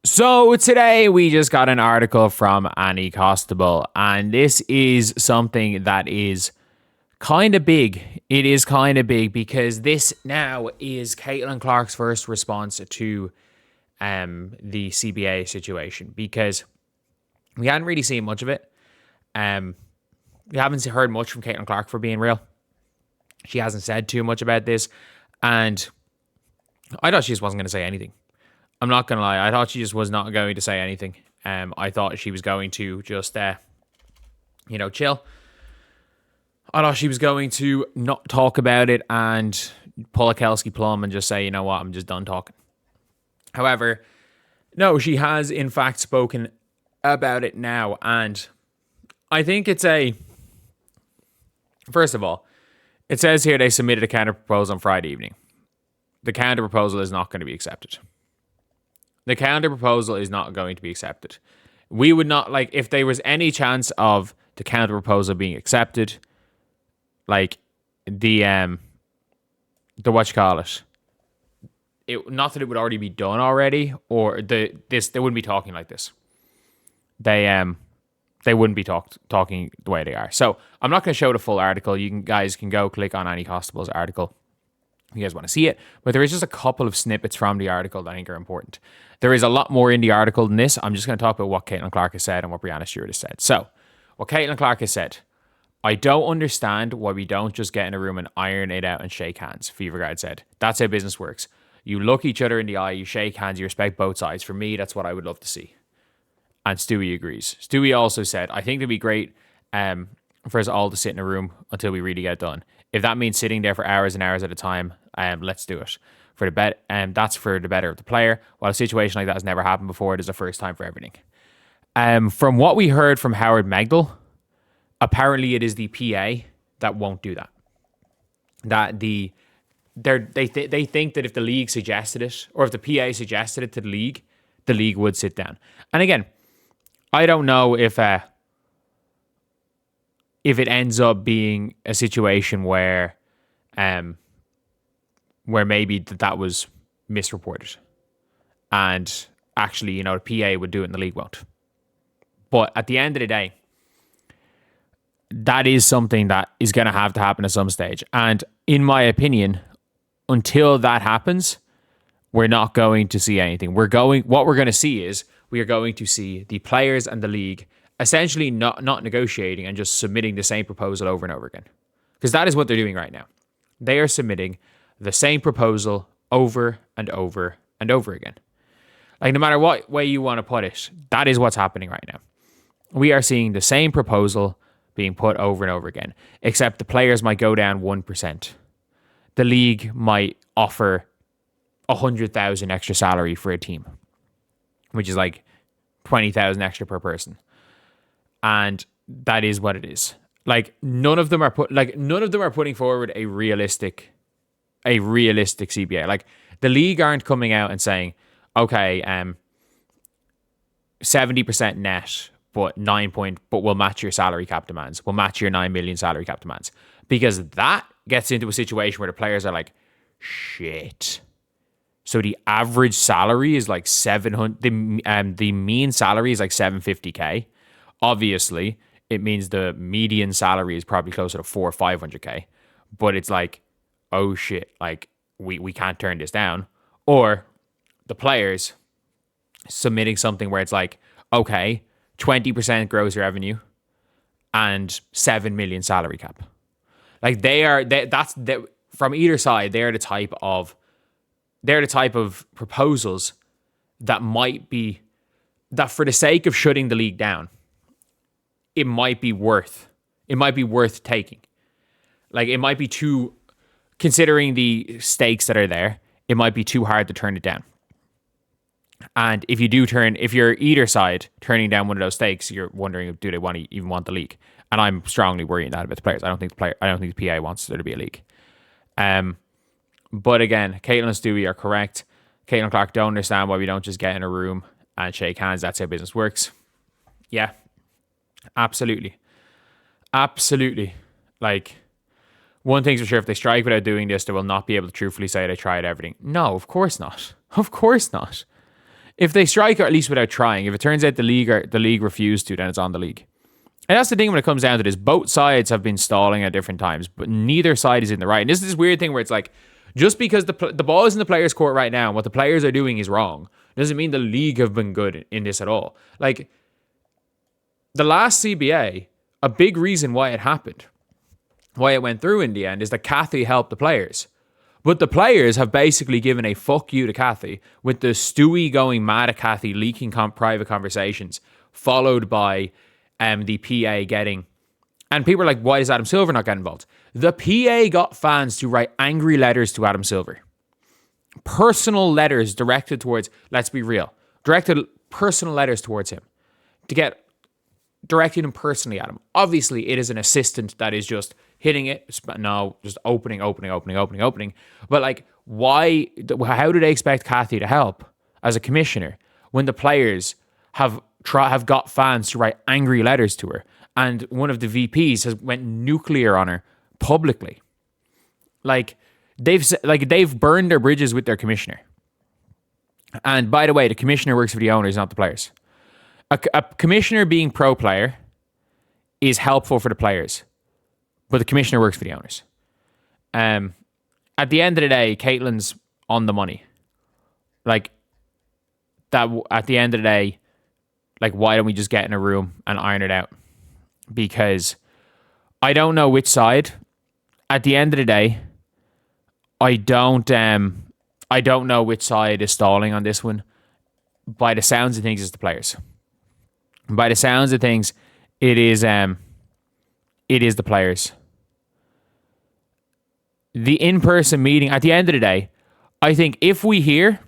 So today we just got an article from Annie Costable, and this is something that is kind of big. It is kind of big because this now is Caitlin Clark's first response to the CBA situation, because we hadn't really seen much of it. We haven't heard much from Caitlin Clark, for being real. She hasn't said too much about this, and I thought she just wasn't going to say anything. I'm not going to lie. I thought she just was not going to say anything. I thought she was going to just, chill. I thought she was going to not talk about it and pull a Kelsey Plum and just say, you know what, I'm just done talking. However, no, she has in fact spoken about it now. And I think first of all, it says here they submitted a counter proposal on Friday evening. The counter proposal is not going to be accepted. The counter proposal is not going to be accepted. We would not, if there was any chance of the counter proposal being accepted, not that it would already be done already, or they wouldn't be talking like this. They wouldn't be talking the way they are. So I'm not going to show the full article. You guys can go click on Annie Constable's article if you guys want to see it, but there is just a couple of snippets from the article that I think are important. There is a lot more in the article than this. I'm just going to talk about what Caitlin Clark has said and what Breanna Steward has said. So, what Caitlin Clark has said: I don't understand why we don't just get in a room and iron it out and shake hands. Fever Guard said, that's how business works. You look each other in the eye, you shake hands, you respect both sides. For me, that's what I would love to see. And Stewie agrees. Stewie also said, I think it'd be great for us all to sit in a room until we really get done. If that means sitting there for hours and hours at a time, let's do it. That's for the better of the player. While a situation like that has never happened before, it is the first time for everything. From what we heard from Howard Megdal, apparently it is the PA that won't do that. They think that if the league suggested it, or if the PA suggested it to the league would sit down. And again, I don't know if it ends up being a situation where maybe that was misreported, and actually, the PA would do it and the league won't. But at the end of the day, that is something that is going to have to happen at some stage. And in my opinion, until that happens, we're not going to see anything. What we're going to see is we are going to see the players and the league essentially not negotiating and just submitting the same proposal over and over again. Because that is what they're doing right now. They are submitting the same proposal over and over and over again. No matter what way you want to put it, that is what's happening right now. We are seeing the same proposal being put over and over again, except the players might go down 1%. The league might offer 100,000 extra salary for a team, which is 20,000 extra per person. And that is what it is. None of them are putting forward a realistic CBA. The league aren't coming out and saying, okay, 70% net, but we'll match your salary cap demands. We'll match your 9 million salary cap demands. Because that gets into a situation where the players are like, shit. So the average salary is 700. The mean salary is 750K. Obviously, it means the median salary is probably closer to 400 or 500K. But it's oh shit, we can't turn this down. Or the players submitting something where it's okay, 20% gross revenue and 7 million salary cap. From either side, they're the type of proposals that might be, that for the sake of shutting the league down, it might be worth taking. It might be too, considering the stakes that are there, it might be too hard to turn it down. And if you're either side turning down one of those stakes, you're wondering, do they even want the league? And I'm strongly worrying that about the players. I don't think the PA wants there to be a league. But again, Caitlin and Stewie are correct. Caitlin Clark don't understand why we don't just get in a room and shake hands. That's how business works. Yeah, absolutely. One thing's for sure, if they strike without doing this, they will not be able to truthfully say they tried everything. No, of course not. Of course not. If they strike, or at least without trying. If it turns out the league refused to, then it's on the league. And that's the thing when it comes down to this. Both sides have been stalling at different times, but neither side is in the right. And this is this weird thing where it's like, just because the ball is in the players' court right now and what the players are doing is wrong, doesn't mean the league have been good in this at all. Like, the last CBA, a big reason why it happened, why it went through in the end, is that Cathy helped the players. But the players have basically given a fuck you to Cathy, with the Stewie going mad at Cathy, leaking private conversations, followed by the PA getting... And people are like, why does Adam Silver not get involved? The PA got fans to write angry letters to Adam Silver. Personal letters directed towards, let's be real, directed personal letters towards him. To get directed him personally at him. Obviously, it is an assistant that is just hitting it. No, just opening. But like, why? How do they expect Cathy to help as a commissioner when the players have got fans to write angry letters to her, and one of the VPs went nuclear on her publicly? Like, they've burned their bridges with their commissioner. And by the way, the commissioner works for the owners, not the players. A commissioner being pro player is helpful for the players, but the commissioner works for the owners. At the end of the day, Caitlin's on the money. Like, that. At the end of the day, like, why don't we just get in a room and iron it out? Because I don't know which side. At the end of the day, I don't know which side is stalling on this one. By the sounds of things, it's the players. By the sounds of things, it is the players. The in-person meeting, at the end of the day, I think if we hear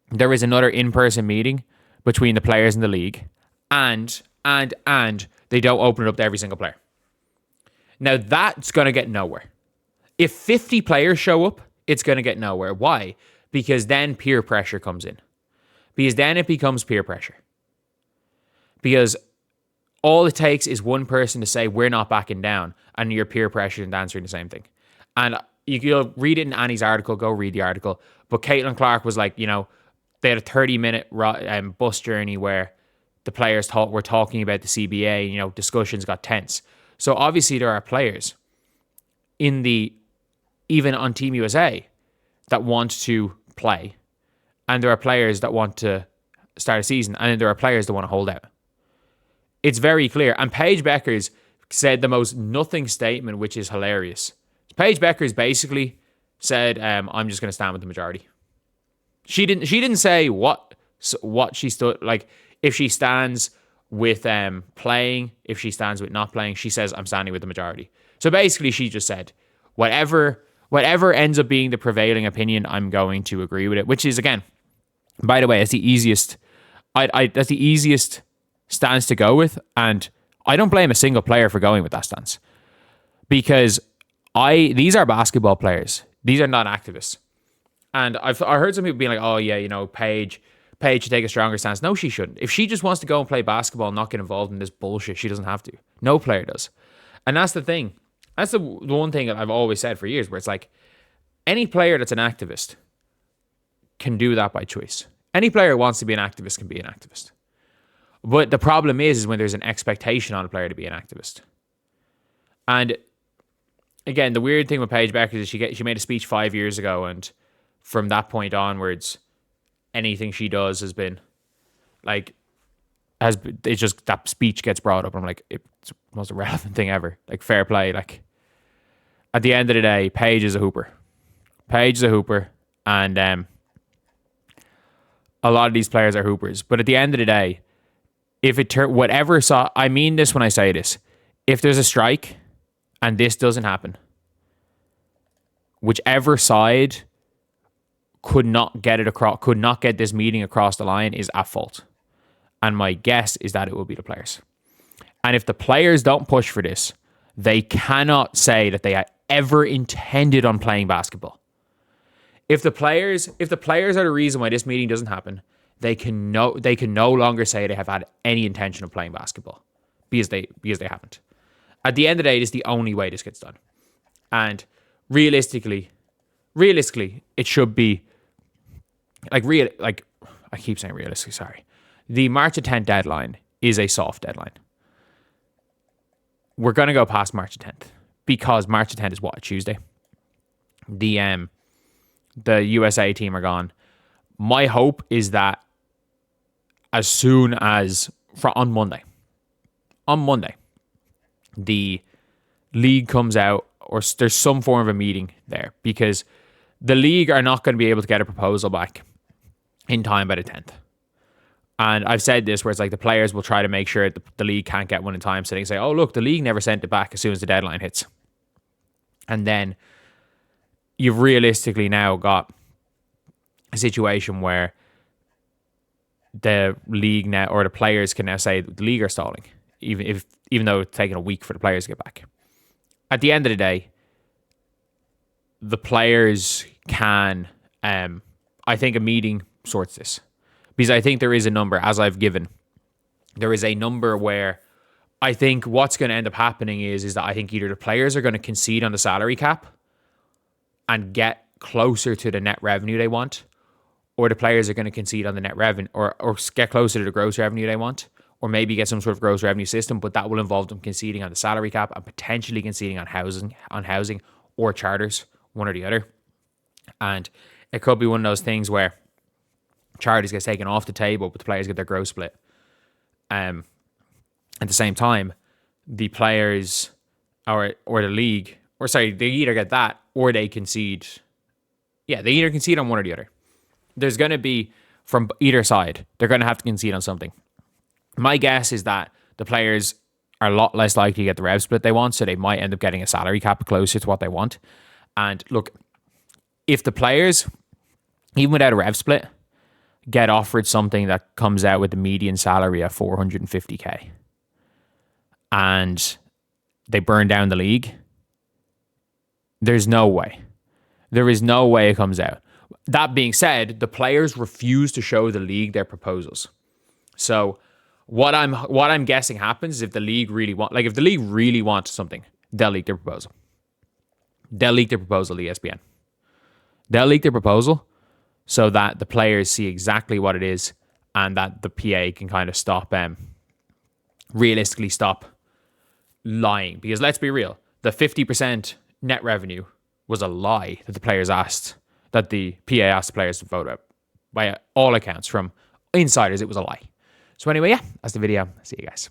there is another in-person meeting between the players and the league, and they don't open it up to every single player. Now, that's going to get nowhere. If 50 players show up, it's going to get nowhere. Why? Because then peer pressure comes in. Because then it becomes peer pressure. Because all it takes is one person to say, we're not backing down, and your peer pressure is answering the same thing. And you'll read it in Annie's article, go read the article. But Caitlin Clark was like, they had a 30-minute bus journey where the players were talking about the CBA, discussions got tense. So obviously there are players even on Team USA that want to play. And there are players that want to start a season. And then there are players that want to hold out. It's very clear. And Paige Bueckers said the most nothing statement, which is hilarious. Paige Bueckers basically said, I'm just going to stand with the majority. She didn't say what she stood, like, if she stands with playing, if she stands with not playing, she says, I'm standing with the majority. So basically she just said, whatever ends up being the prevailing opinion, I'm going to agree with it, which is, again, by the way, it's the easiest, that's the easiest stance to go with. And I don't blame a single player for going with that stance, because these are basketball players. These are not activists. And I heard some people being like, oh yeah, Paige should take a stronger stance. No, she shouldn't. If she just wants to go and play basketball and not get involved in this bullshit, she doesn't have to. No player does. And that's the thing. That's the one thing that I've always said for years, where it's like, any player that's an activist can do that by choice. Any player who wants to be an activist can be an activist. But the problem is when there's an expectation on a player to be an activist. And again, the weird thing with Paige Bueckers is she made a speech 5 years ago, and from that point onwards, anything she does has been like, it's just that speech gets brought up. And I'm like, it's the most irrelevant thing ever. Like, fair play. Like, at the end of the day, Paige is a hooper. And a lot of these players are hoopers. But at the end of the day, if it I mean this when I say this, if there's a strike and this doesn't happen, whichever side could not get this meeting across the line is at fault. And my guess is that it will be the players. And if the players don't push for this, they cannot say that they ever intended on playing basketball. If the players are the reason why this meeting doesn't happen, they can no longer say they have had any intention of playing basketball, because they haven't. At the end of the day, it is the only way this gets done. And realistically, it should be I I keep saying realistically, sorry. The March 10th deadline is a soft deadline. We're going to go past March 10th because March 10th is what, a Tuesday? The USA team are gone. My hope is that as soon as on Monday, the league comes out or there's some form of a meeting there, because the league are not going to be able to get a proposal back in time by the 10th. And I've said this where it's like the players will try to make sure the league can't get one in time. So they say, oh, look, the league never sent it back as soon as the deadline hits. And then you've realistically now got a situation where the league now, or the players can now say the league are stalling, even though it's taken a week for the players to get back. At the end of the day, the players can, I think a meeting sorts this. Because I think there is a number, as I've given, there is a number where I think what's going to end up happening is that I think either the players are going to concede on the salary cap and get closer to the net revenue they want, or the players are going to concede on the net revenue, or get closer to the gross revenue they want, or maybe get some sort of gross revenue system, but that will involve them conceding on the salary cap and potentially conceding on housing or charters, one or the other. And it could be one of those things where charters get taken off the table, but the players get their gross split. At the same time, the players or the league, or sorry, they either get that or they concede. Yeah, they either concede on one or the other. There's going to be, from either side, they're going to have to concede on something. My guess is that the players are a lot less likely to get the rev split they want, so they might end up getting a salary cap closer to what they want. And look, if the players, even without a rev split, get offered something that comes out with the median salary at $450K and they burn down the league, there's no way. There is no way it comes out. That being said, the players refuse to show the league their proposals. So what I'm guessing happens is if the league really wants something, they'll leak their proposal. They'll leak their proposal to ESPN. They'll leak their proposal so that the players see exactly what it is and that the PA can kind of realistically stop lying. Because let's be real, the 50% net revenue was a lie that the players asked, that the PA asked the players to vote out. By all accounts, from insiders, it was a lie. So anyway, yeah, that's the video. See you guys.